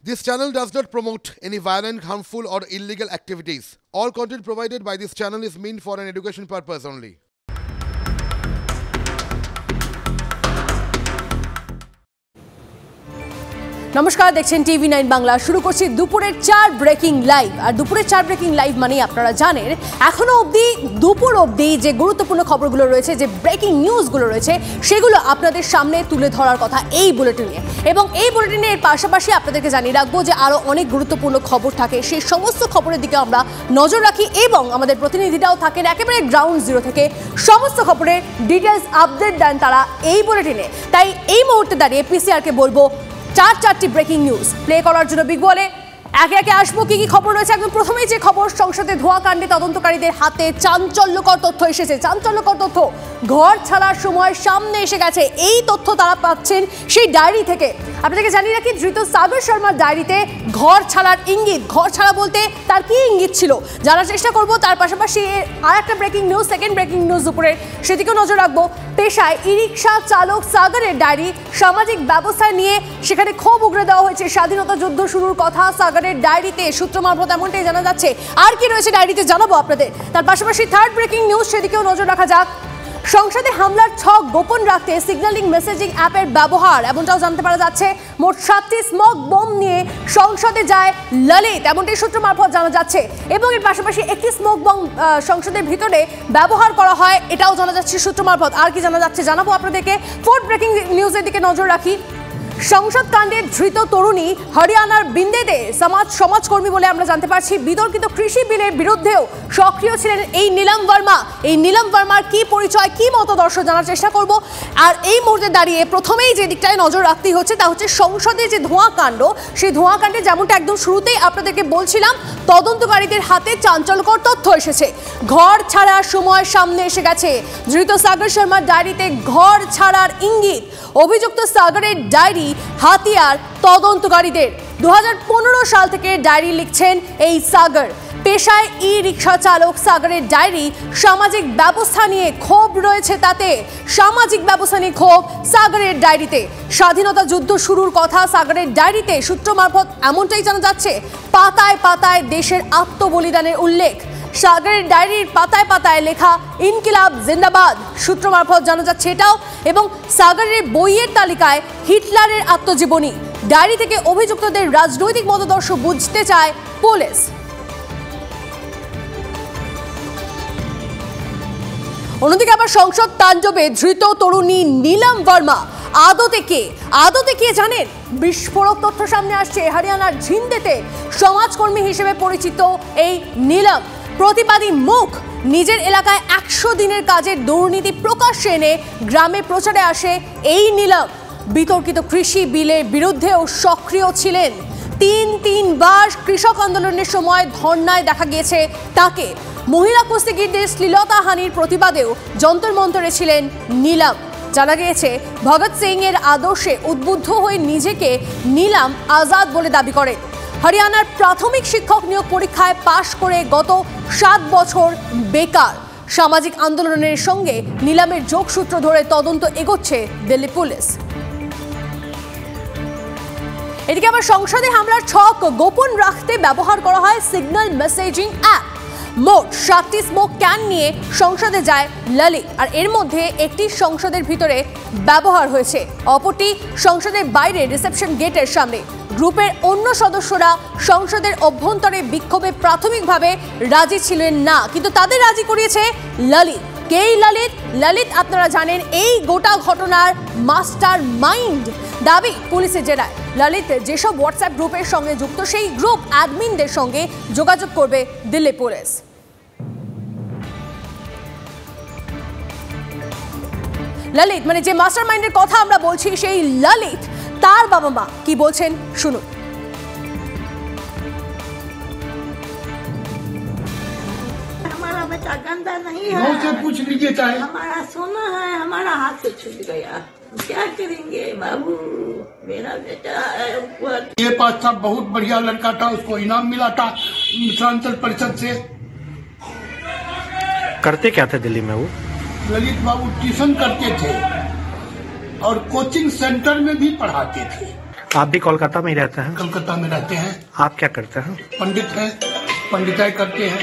This channel does not promote any violent, harmful, or illegal activities. All content provided by this channel is meant for an education purpose only. নমস্কার, দেখছেন TV9 Bangla. শুরু করছি দুপুরের 4 breaking live. আর দুপুরের 4 breaking live মানে আপনারা জানেন এখনো অবধি দুপুর অবধি যে গুরুত্বপূর্ণ খবরগুলো রয়েছে, যে ব্রেকিং নিউজগুলো রয়েছে, সেগুলো আপনাদের সামনে তুলে ধরার কথা এই বুলেটিনে। এবং এই বুলেটিনের পাশাপাশি আপনাদেরকে জানিয়ে রাখবো যে আরও অনেক গুরুত্বপূর্ণ খবর থাকে, সেই সমস্ত খবরের দিকে আমরা নজর রাখি এবং আমাদের প্রতিনিধিরাও থাকেন একেবারে গ্রাউন্ড জিরো থেকে সমস্ত খবরের ডিটেলস আপডেট দেন তারা এই বুলেটিনে। তাই এই মুহূর্তে দাঁড়িয়ে পিসিআরকে বলবো চারটি ব্রেকিং নিউজ প্লে করার জন্য বিগ বলে একে একে আসবো কি খবর রয়েছে। একদম প্রথমেই যে খবর, সংসদে ধোঁয়াকাণ্ডে তদন্তকারীদের হাতে চাঞ্চল্যকর তথ্য এসেছে। চাঞ্চল্যকর তথ্য, ঘর ছাড়ার সময় সামনে এসে গেছে। এই তথ্য তারা পাচ্ছেন সেই ডায়েরি থেকে। আপনাদেরকে জানিয়ে রাখি, ধৃত সাগর শর্মার ডায়েরিতে ঘর ছাড়ার ইঙ্গিত। ঘর ছাড়া বলতে তার কি ইঙ্গিত ছিল জানার চেষ্টা করব। তার পাশাপাশি আর একটা breaking news, second breaking news দুপুরের, সেদিকেও নজর রাখবো। পেশায় ই রিক্সা চালক সাগরের ডায়েরি, সামাজিক ব্যবস্থা নিয়ে সেখানে ক্ষোভ উগরে দেওয়া হয়েছে। স্বাধীনতা যুদ্ধ শুরুর কথা সাগরের ডায়েরিতে, সূত্র মারফত এমনটাই জানা যাচ্ছে। আর কি রয়েছে ডায়েরিতে জানাবো আপনাদের। তার পাশাপাশি থার্ড ব্রেকিং নিউজ, সেদিকেও নজর রাখা যাক। সংসদে হামলার ছক গোপন রাখতে সিগন্যালিং মেসেজিং অ্যাপের ব্যবহার, এমনটাও জানতে পারা যাচ্ছে। মোট 7টি স্মোক বোম নিয়ে সংসদে যায় ললিত, এমনটাই সূত্র মারফত জানা যাচ্ছে। এবং এর পাশাপাশি একটি স্মোক বোম সংসদের ভিতরে ব্যবহার করা হয়, এটাও জানা যাচ্ছে সূত্র মারফত। আর কি জানা যাচ্ছে জানাবো আপনাদেরকে। ফোর্থ ব্রেকিং নিউজের দিকে নজর রাখি। সংসদ কাণ্ডে ধৃত তরুণী হরিয়ানার বিন্দেতে সমাজকর্মী বলে আমরা জানতে পারছি। বিতর্কিত কৃষি বিলের বিরুদ্ধেও সক্রিয় ছিলেন এই নীলম ভার্মা। এই নীলম ভার্মার কি পরিচয়, কি মতদর্শ জানার চেষ্টা করব। আর এই মুহূর্তে দাঁড়িয়ে প্রথমেই যে দিকটায় নজর রাখতেই হচ্ছে তা হচ্ছে সংসদে যে ধোঁয়াকাণ্ড, সেই ধোঁয়াকাণ্ডে যেমনটা একদম শুরুতেই আপনাদেরকে বলছিলাম, তদন্তকারীদের হাতে চাঞ্চল্যকর তথ্য এসেছে। ঘর ছাড়ার সময় সামনে এসে গেছে। ধৃত সাগর শর্মার ডায়েরিতে ঘর ছাড়ার ইঙ্গিত। অভিযুক্ত সাগরের ডায়েরি হাতিয়ার তদন্তকারীদের। 2015 সাল থেকে ডায়েরি লিখছেন এই সাগর। পেশায় ই রিক্সা চালক সাগরের ডায়েরি, সামাজিক ব্যবস্থা নিয়ে ক্ষোভ রয়েছে তাতে। সামাজিক ব্যবস্থা নিয়ে ক্ষোভ সাগরের ডায়েরিতে। স্বাধীনতা যুদ্ধ শুরুর কথা সাগরের ডায়েরিতে, সূত্র মারফত এমনটাই জানা যাচ্ছে। পাতায় পাতায় দেশের আত্মবলিদানের উল্লেখ। সাগরের ডায়েরির পাতায় পাতায় লেখা ইনকিলাব জিন্দাবাদ, সূত্র মারফত জানা যাচ্ছে এটাও। এবং সাগরের বইয়ের তালিকায় হিটলারের আত্মজীবনী। ডায়েরি থেকে অভিযুক্তদের রাজনৈতিক মতদর্শ বুঝতে চায় পুলিশ। অন্যদিকে আবার সংসদ তাণ্ডবে ধৃত তরুণী নীলম ভার্মা আদতে কে জানেন? বিস্ফোরক তথ্য সামনে আসছে। হরিয়ানার ঝিন্দেতে সমাজকর্মী হিসেবে পরিচিত এই নীলম, প্রতিবাদী মুখ। নিজের এলাকায় 100 দিনের কাজের দুর্নীতি প্রকাশ্যে এনে গ্রামে প্রচারে আসে এই নীলম। বিতর্কিত কৃষি বিলের বিরুদ্ধেও সক্রিয় ছিলেন। তিনবার কৃষক আন্দোলনের সময় ধর্নায় দেখা গিয়েছে তাকে। মহিলা কুস্তিগীরদের শ্লীলতাহানির প্রতিবাদেও যন্তর মন্তরে ছিলেন নীলম। জানা গিয়েছে ভগৎ সিং এর আদর্শে উদ্বুদ্ধ হয়ে নিজেকে নীলম আজাদ বলে দাবি করেন। হরিয়ানার প্রাথমিক শিক্ষক নিয়োগ পরীক্ষায় পাশ করে গত 7 বছর বেকার। সামাজিক আন্দোলনের সঙ্গে নীলমের যোগসূত্র ধরে তদন্ত এগোচ্ছে দিল্লি পুলিশ। এদিকে আবার সংসদে হামলার ছক গোপন রাখতে ব্যবহার করা হয় সিগন্যাল মেসেজিং অ্যাপ। মোট 7টি স্মোক ক্যান নিয়ে সংসদে যায় ললিত। আর এর মধ্যে একটি সংসদের ভিতরে ব্যবহার হয়েছে, অপরটি সংসদের বাইরে রিসেপশন গেটের সামনে। গ্রুপের অন্য সদস্যরা সংসদের অভ্যন্তরে বিক্ষোভে প্রাথমিকভাবে রাজি ছিলেন না, কিন্তু তাদের রাজি করিয়েছে ললিত। কে ললিত? ললিত আপনারা জানেন এই গোটা ঘটনার মাস্টার মাইন্ড। দাবি পুলিশের জেরায় ললিত যেসব হোয়াটসঅ্যাপ গ্রুপের সঙ্গে যুক্ত, সেই গ্রুপ অ্যাডমিনদের সঙ্গে যোগাযোগ করবে দিল্লি পুলিশ। ললিত মানে যে মাস্টার মাইন্ডের কথা আমরা বলছি, সেই ললিত, তার বাবা মা কি বলছেন শুনুন। हमारा बेटा गंदा नहीं है, से पूछ लीजिए चाहे। हमारा सोना है, हमारा हाथ से छूट गया, क्या करेंगे बाबू? मेरा बेटा है ऊपर। ये पास था, बहुत बढ़िया लड़का था, उसको इनाम मिला था मिथिलांचल परिषद से। करते क्या थे दिल्ली में वो? ललित बाबू ट्यूशन करते थे और कोचिंग सेंटर में भी पढ़ाते थे। आप भी कोलकाता में ही रहते हैं? कलकत्ता में रहते हैं। आप क्या करते हैं? पंडित हैं, पंडिताई करते हैं।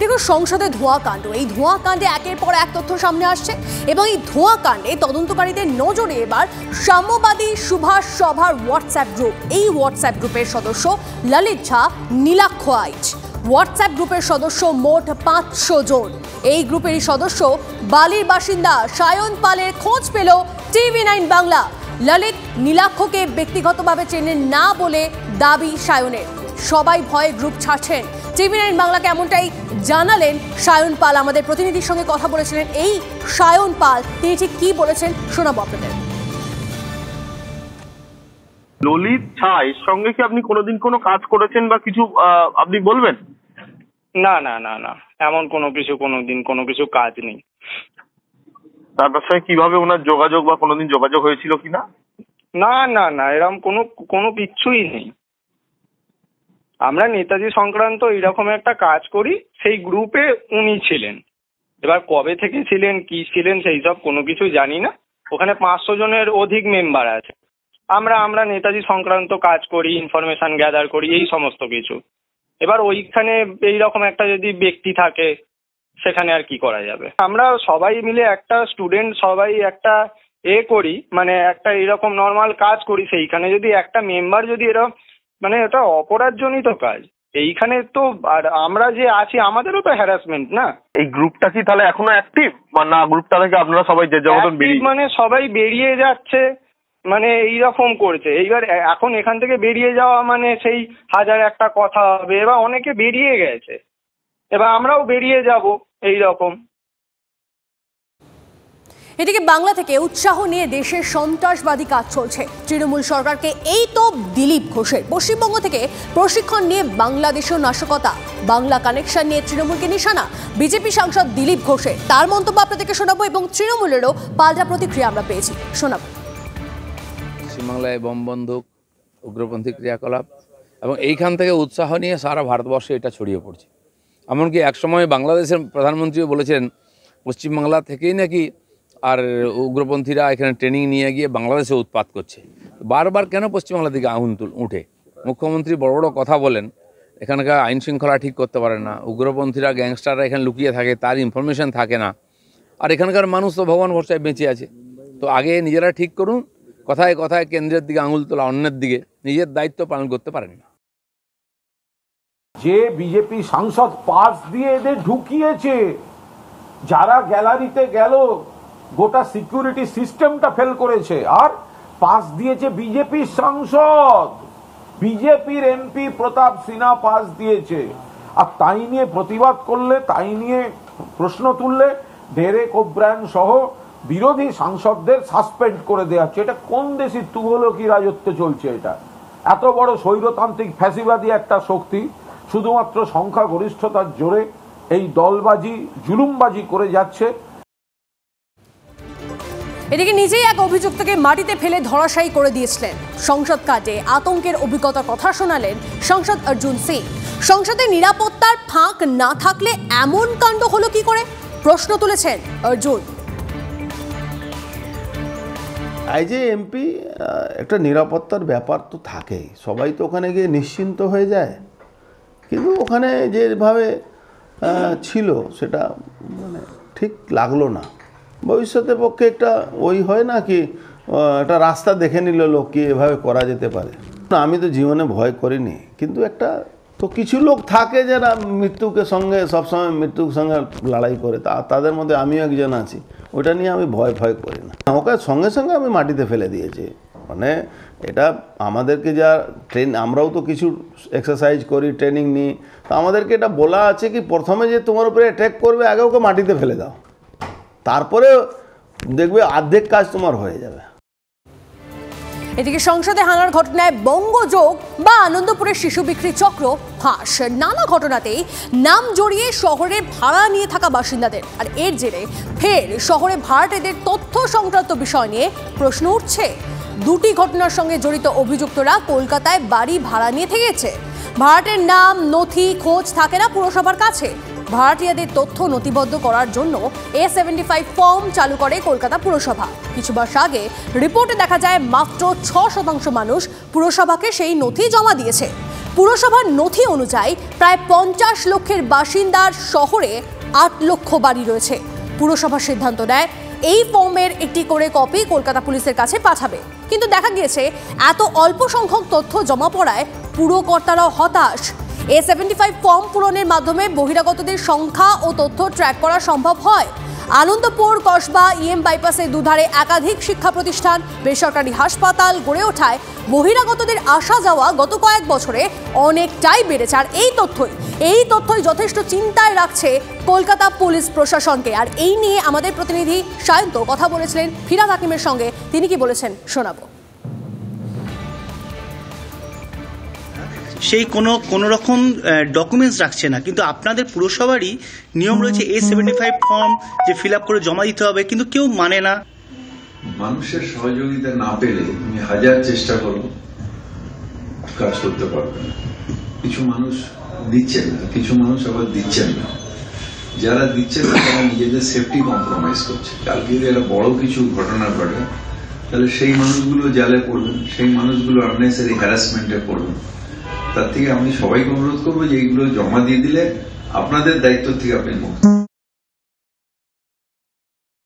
দেখো, সংসদে ধোঁয়াকাণ্ড, এই ধোঁয়াকাণ্ডে একের পর এক তথ্য সামনে আসছে এবং এই ধোঁয়াকাণ্ডে তদন্তকারীদের নজরে এবার সাম্যবাদী সুভাষ সভার হোয়াটসঅ্যাপ গ্রুপ। এই হোয়াটসঅ্যাপ গ্রুপের সদস্য ললিত ঝা, নীলাক্ষ আইচ। হোয়াটসঅ্যাপ গ্রুপের সদস্য মোট 500 জন। এই গ্রুপেরই সদস্য বালির বাসিন্দা সায়ন পালের খোঁজ পেল TV9 বাংলা। ললিত নীলাক্ষকে ব্যক্তিগতভাবে চেনেন না বলে দাবি সায়নের। সবাই ভয়ে গ্রুপ ছাড়ছেন। TV9 বাংলাকে এমনটাই জানালেন সায়ন পাল। আমাদের প্রতিনিধির সঙ্গে কথা বলেছিলেন এই সায়ন পাল, তিনি ঠিক কি বলেছেন শোনাবো আপনাদের। ললিত ঝা এর সঙ্গে কি আপনি কোনোদিন কোনো কাজ করেছেন বা কিছু আপনি বলবেন? না না না না, এমন কোনোদিন কোনো কিছু কাজ নেই। তার সাথে কিভাবে ওনার যোগাযোগ বা কোনোদিন যোগাযোগ হয়েছিল কিনা? না না না, এরকম কোনো কিচ্ছুই নেই। আমরা নেতাজি সংক্রান্ত এরকম একটা কাজ করি, সেই গ্রুপে উনি ছিলেন। এবার কবে থেকে ছিলেন, কি ছিলেন, সেই সব কোনো কিছু জানি না। ওখানে 500 জনের অধিক মেম্বার আছে। আমরা নেতাজি সংক্রান্ত কাজ করি, ইনফরমেশন গ্যাদার করি, এই সমস্ত কিছু। এবার ওইখানে এইরকম একটা যদি ব্যক্তি থাকে, সেখানে আর কি করা যাবে? আমরা সবাই মিলে একটা স্টুডেন্ট, সবাই একটা করি, মানে একটা এরকম নর্মাল কাজ করি। সেইখানে যদি একটা মেম্বার যদি এরকম, মানে এটা অপরাধজনিত কাজ। এইখানে তো আর আমরা যে আছি আমাদেরও তো হ্যারাসমেন্ট না। এই গ্রুপটা কি তাহলে এখনো অ্যাক্টিভ, না গ্রুপটা থেকে আপনারা সবাই যে মতন বেরিয়ে, মানে সবাই বেরিয়ে যাচ্ছে, মানে এইরকম করছে। এইবার এখন এখান থেকে বেরিয়ে যাওয়া মানে সেই হাজার একটা কথা হবে। এবার অনেকে বেরিয়ে গেছে, এবার আমরাও বেরিয়ে যাব এইরকম। এদিকে বাংলা থেকে উৎসাহ নিয়ে দেশের সন্ত্রাসবাদী কাজ চলছে তৃণমূল সরকারকে। এই তো দিলীপ ঘোষের। পশ্চিমবঙ্গ থেকে প্রশিক্ষণ নিয়ে বাংলাদেশেও নাশকতা, বাংলা কানেকশন নিয়ে তৃণমূলকে নিশানা বিজেপি সাংসদ দিলীপ ঘোষের। তার মন্তব্য আপনাদেরকে শোনাবো এবং তৃণমূলেরও পাল্টা প্রতিক্রিয়া আমরা পেয়েছি, শোনাবো। পশ্চিমবাংলায় বোম বন্দুক, উগ্রপন্থী ক্রিয়াকলাপ এবং এইখান থেকে উৎসাহ নিয়ে সারা ভারতবর্ষে এটা ছড়িয়ে পড়ছে। এমনকি একসময় বাংলাদেশের প্রধানমন্ত্রীও বলেছেন পশ্চিমবাংলা থেকেই নাকি আর উগ্রপন্থীরা এখানে ট্রেনিং নিয়ে গিয়ে বাংলাদেশে উৎপাত করছে। বারবার কেন পশ্চিমবাংলা থেকে আগুন উঠে? মুখ্যমন্ত্রী বড় বড় কথা বলেন, এখানকার আইন শৃঙ্খলা ঠিক করতে পারে না, উগ্রপন্থীরা গ্যাংস্টাররা এখানে লুকিয়ে থাকে, তার ইনফরমেশন থাকে না, আর এখানকার মানুষ তো ভগবান ভরসায় বেঁচে আছে। তো আগে নিজেরা ঠিক করুন, কথায় কথায় কেন্দ্রের দিকে আঙুল তোলা, অন্যের দিকে, নিজের দায়িত্ব পালন করতে পারেন না। যে বিজেপি সাংসদ পাস দিয়ে এদের ঢুকিয়েছে, যারা গ্যালারিতে গেল গোটা সিকিউরিটি সিস্টেমটা ফেল করেছে, আর পাস দিয়েছে বিজেপির সাংসদ, বিজেপির এমপি প্রতাপ সিনহা পাস দিয়েছে। আর তাই নিয়ে প্রতিবাদ করলে, তাই নিয়ে প্রশ্ন তুললে ডেরেক ওব্রায়ান সহ বিরোধী সাংসদদের সাসপেন্ড করে দেওয়া হচ্ছে। এটা কোন দেশি তুগলকি রাজত্ব চলছে? এটা এত বড় স্বৈরতান্ত্রিক ফ্যাসিবাদী একটা শক্তি শুধুমাত্র সংখ্যাগরিষ্ঠতার জোরে এই দলবাজি, জুলুমবাজি করে যাচ্ছে। এদিকে নিজেই এক অভিযুক্তকে মাটিতে ফেলে ধরাশায়ী করে দিয়েছিলেন। সংসদ কাজে আতঙ্কের অভিজ্ঞতার কথা শোনালেন সাংসদ অর্জুন সিং। সংসদের নিরাপত্তার ফাঁক না থাকলে এমন কাণ্ড হলো কি করে, প্রশ্ন তুলেছেন অর্জুন। এই যে এমপি, একটা নিরাপত্তার ব্যাপার তো থাকেই, সবাই তো ওখানে গিয়ে নিশ্চিন্ত হয়ে যায়, কিন্তু ওখানে যেভাবে ছিল সেটা মানে ঠিক লাগলো না। ভবিষ্যতের পক্ষে একটা ওই হয় না কি, একটা রাস্তা দেখে নিল লোক কি এভাবে করা যেতে পারে। আমি তো জীবনে ভয় করিনি, কিন্তু একটা তো কিছু লোক থাকে যারা মৃত্যুকে সঙ্গে সবসময় মৃত্যুর সঙ্গে লড়াই করে, তাদের মধ্যে আমিও একজন আছি। ওটা নিয়ে আমি ভয় করি না। ওকে সঙ্গে সঙ্গে আমি মাটিতে ফেলে দিয়েছি। মানে এটা আমাদেরকে যা আমরাও তো কিছু এক্সারসাইজ করি, ট্রেনিং নিই, তো আমাদেরকে এটা বলা আছে কি প্রথমে যে তোমার উপরে অ্যাটাক করবে আগে ওকে মাটিতে ফেলে দাও, তারপরে দেখবে অর্ধেক কাজ তোমার হয়ে যাবে। এদিকে সংসদে হানার ঘটনায় বঙ্গযোগ বা আনন্দপুরের শিশু বিক্রি চক্র ফাঁস। নানা ঘটনাতেই নাম জড়িয়ে শহরে ভাড়া নিয়ে থাকা বাসিন্দাদের, আর এর জেরে ফের শহরে ভাড়াটেদের তথ্য সংক্রান্ত বিষয় নিয়ে প্রশ্ন উঠছে। দুটি ঘটনার সঙ্গে জড়িত অভিযুক্তরা কলকাতায় বাড়ি ভাড়া নিয়ে থেকেছে। ভাড়াটের নাম, নথি, খোঁজ থাকে না পুরসভার কাছে। ভাড়াটিয়াদের তথ্য নথিবদ্ধ করার জন্য A75 ফর্ম চালু করে কলকাতা পুরসভা। কিছু মাস আগে রিপোর্টে দেখা যায় মাত্র 6% মানুষ পুরসভাকে সেই নথি জমা দিয়েছে। পুরসভার নথি অনুযায়ী প্রায় 50 লক্ষের বাসিন্দার শহরে 8 লক্ষ বাড়ি রয়েছে। পুরসভা সিদ্ধান্ত নেয় এই ফর্মের একটি করে কপি কলকাতা পুলিশের কাছে পাঠাবে, কিন্তু দেখা গিয়েছে এত অল্প সংখ্যক তথ্য জমা পড়ায় পুরকর্তারাও হতাশ। A75 ফর্ম পূরণের মাধ্যমে বহিরাগতদের সংখ্যা ও তথ্য ট্র্যাক করা সম্ভব হয়। আনন্দপুর, কসবা, EM বাইপাসের দুধারে একাধিক শিক্ষা প্রতিষ্ঠান, বেসরকারি হাসপাতাল গড়ে ওঠায় বহিরাগতদের আসা যাওয়া গত কয়েক বছরে অনেকটাই বেড়েছে। আর এই তথ্যই যথেষ্ট চিন্তায় রাখছে কলকাতা পুলিশ প্রশাসনকে। আর এই নিয়ে আমাদের প্রতিনিধি সায়ন্ত কথা বলেছিলেন ফিরাদ হাকিমের সঙ্গে। তিনি কি বলেছেন শোনাবো। সেই কোনো রকম ডকুমেন্টস রাখছে না, কিন্তু আপনাদের পুরসভারই নিয়ম রয়েছে A75 ফর্ম যে ফিল আপ করে জমা দিতে হবে, কিন্তু কেউ মানে না। মানুষের সহযোগিতা না পেলে আমি হাজার চেষ্টা করব, কাজ করতে পারবে না। কিছু মানুষ দিচ্ছেন না, কিছু মানুষ আবার দিচ্ছেন না। যারা দিচ্ছেন না তারা নিজেদের সেফটি কম্প্রোমাইজ করছে। কালকে যদি একটা বড় কিছু ঘটনা ঘটে তাহলে সেই মানুষগুলো জালে পড়বেন, সেই মানুষগুলো আননেসেসারি হ্যারাসমেন্টে পড়বেন। তার থেকে আমি সবাইকে অনুরোধ করবো যে এইগুলো জমা দিয়ে দিলে আপনাদের দায়িত্ব থেকে আপনি মুক্ত।